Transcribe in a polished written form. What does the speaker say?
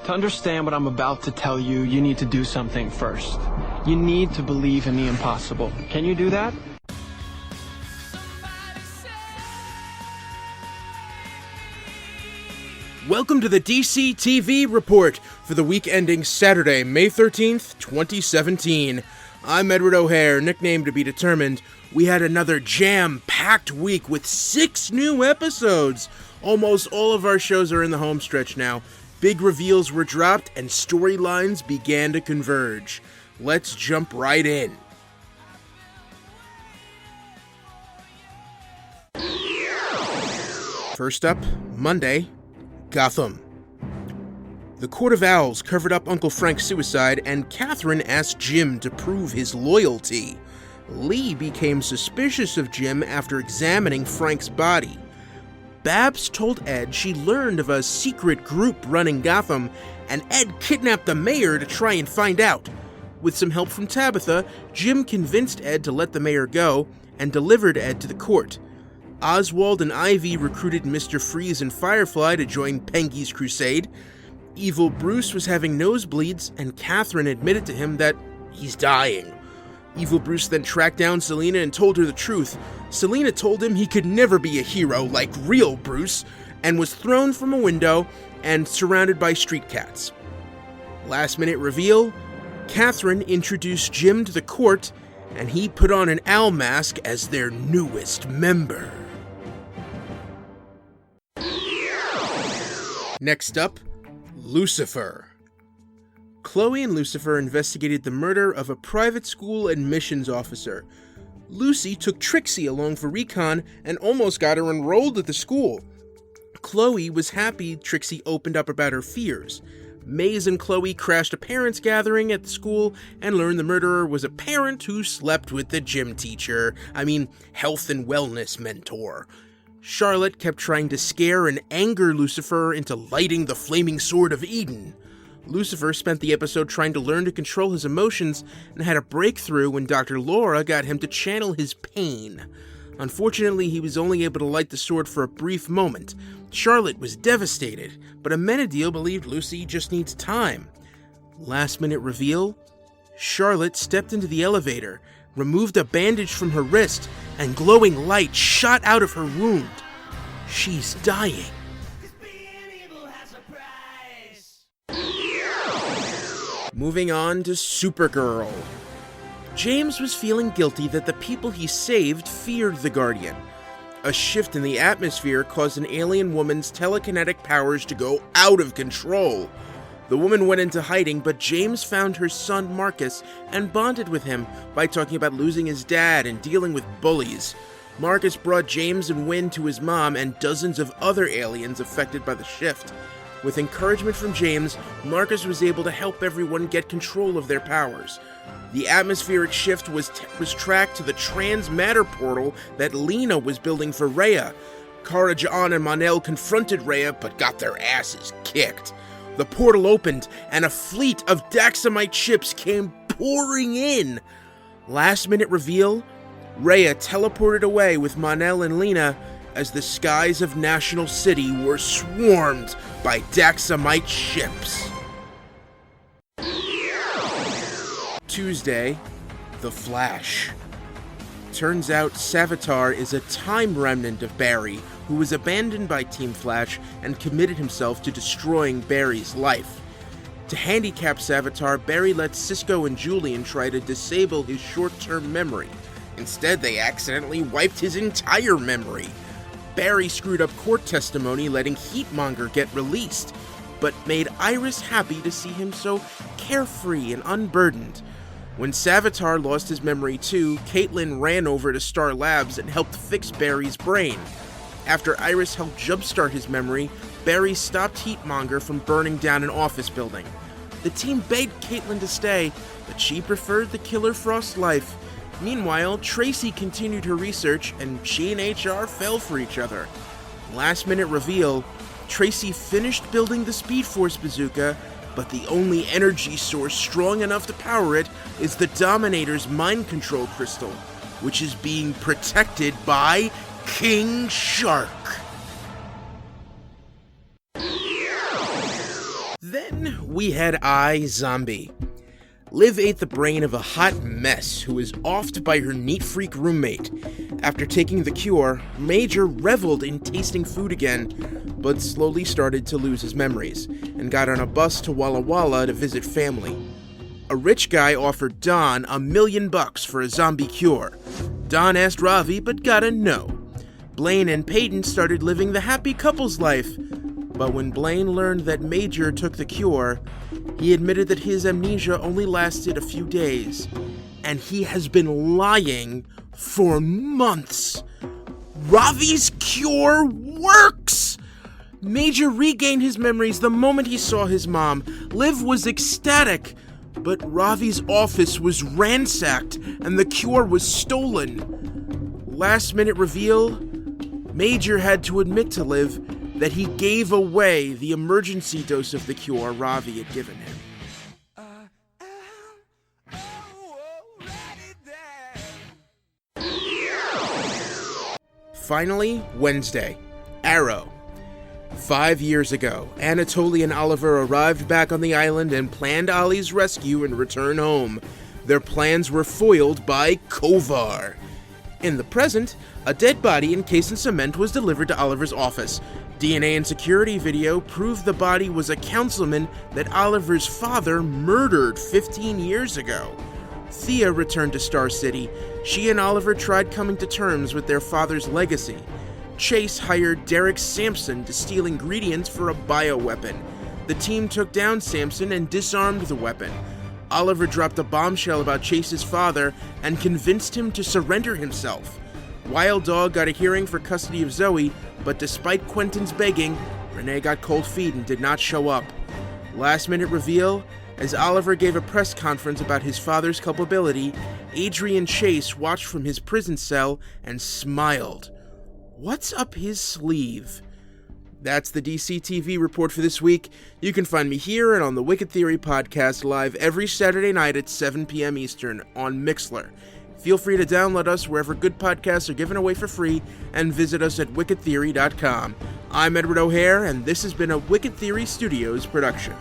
To understand what I'm about to tell you, you need to do something first. You need to believe in the impossible. Can you do that? Welcome to the DC TV Report for the week ending Saturday, May 13th, 2017. I'm Edward O'Hare, nickname to be determined. We had another jam-packed week with 6 new episodes. Almost all of our shows are in the home stretch now. Big reveals were dropped and storylines began to converge. Let's jump right in. First up, Monday, Gotham. The Court of Owls covered up Uncle Frank's suicide, and Kathryn asked Jim to prove his loyalty. Lee became suspicious of Jim after examining Frank's body. Babs told Ed she learned of a secret group running Gotham, and Ed kidnapped the mayor to try and find out. With some help from Tabitha, Jim convinced Ed to let the mayor go, and delivered Ed to the court. Oswald and Ivy recruited Mr. Freeze and Firefly to join Pengy's crusade. Evil Bruce was having nosebleeds, and Kathryn admitted to him that he's dying. Evil Bruce then tracked down Selina and told her the truth. Selina told him he could never be a hero like real Bruce, and was thrown from a window and surrounded by street cats. Last minute reveal, Kathryn introduced Jim to the court, and he put on an owl mask as their newest member. Next up, Lucifer. Chloe and Lucifer investigated the murder of a private school admissions officer. Luci took Trixie along for recon and almost got her enrolled at the school. Chloe was happy Trixie opened up about her fears. Maze and Chloe crashed a parents' gathering at the school and learned the murderer was a parent who slept with the gym teacher. Health and wellness mentor. Charlotte kept trying to scare and anger Lucifer into lighting the flaming sword of Eden. Lucifer spent the episode trying to learn to control his emotions and had a breakthrough when Dr. Laura got him to channel his pain. Unfortunately, he was only able to light the sword for a brief moment. Charlotte was devastated, but Amenadiel believed Luci just needs time. Last minute reveal, Charlotte stepped into the elevator, removed a bandage from her wrist, and glowing light shot out of her wound. She's dying. Moving on to Supergirl. James was feeling guilty that the people he saved feared the Guardian. A shift in the atmosphere caused an alien woman's telekinetic powers to go out of control. The woman went into hiding, but James found her son Marcus and bonded with him by talking about losing his dad and dealing with bullies. Marcus brought James and Winn to his mom and dozens of other aliens affected by the shift. With encouragement from James, Marcus was able to help everyone get control of their powers. The atmospheric shift was tracked to the transmatter portal that Lena was building for Rhea. Kara Ja'an and Mon-El confronted Rhea, but got their asses kicked. The portal opened, and a fleet of Daxamite ships came pouring in. Last minute reveal, Rhea teleported away with Mon-El and Lena as the skies of National City were swarmed by Daxamite ships. Tuesday, The Flash. Turns out Savitar is a time remnant of Barry, who was abandoned by Team Flash and committed himself to destroying Barry's life. To handicap Savitar, Barry let Cisco and Julian try to disable his short-term memory. Instead, they accidentally wiped his entire memory. Barry screwed up court testimony, letting Heat Monger get released, but made Iris happy to see him so carefree and unburdened. When Savitar lost his memory too, Caitlin ran over to Star Labs and helped fix Barry's brain. After Iris helped jumpstart his memory, Barry stopped Heat Monger from burning down an office building. The team begged Caitlin to stay, but she preferred the Killer Frost life. Meanwhile, Tracy continued her research, and she and HR fell for each other. Last minute reveal, Tracy finished building the Speed Force bazooka, but the only energy source strong enough to power it is the Dominator's mind control crystal, which is being protected by King Shark. Then we had iZombie. Liv ate the brain of a hot mess who was offed by her neat freak roommate. After taking the cure, Major reveled in tasting food again, but slowly started to lose his memories, and got on a bus to Walla Walla to visit family. A rich guy offered Don $1 million for a zombie cure. Don asked Ravi, but got a no. Blaine and Peyton started living the happy couple's life, but when Blaine learned that Major took the cure, he admitted that his amnesia only lasted a few days, and he has been lying for months. Ravi's cure works! Major regained his memories the moment he saw his mom. Liv was ecstatic, but Ravi's office was ransacked and the cure was stolen. Last minute reveal, Major had to admit to Liv that he gave away the emergency dose of the cure Ravi had given him. Finally, Wednesday. Arrow. 5 years ago, Anatoly and Oliver arrived back on the island and planned Ollie's rescue and return home. Their plans were foiled by Kovar. In the present, a dead body encased in cement was delivered to Oliver's office. DNA and security video proved the body was a councilman that Oliver's father murdered 15 years ago. Thea returned to Star City. She and Oliver tried coming to terms with their father's legacy. Chase hired Derek Sampson to steal ingredients for a bioweapon. The team took down Sampson and disarmed the weapon. Oliver dropped a bombshell about Chase's father and convinced him to surrender himself. Wild Dog got a hearing for custody of Zoe, but despite Quentin's begging, Renee got cold feet and did not show up. Last minute reveal, as Oliver gave a press conference about his father's culpability, Adrian Chase watched from his prison cell and smiled. What's up his sleeve? That's the DC TV report for this week. You can find me here and on the Wicked Theory podcast live every Saturday night at 7 p.m. Eastern on Mixlr. Feel free to download us wherever good podcasts are given away for free and visit us at wickedtheory.com. I'm Edward O'Hare, and this has been a Wicked Theory Studios production.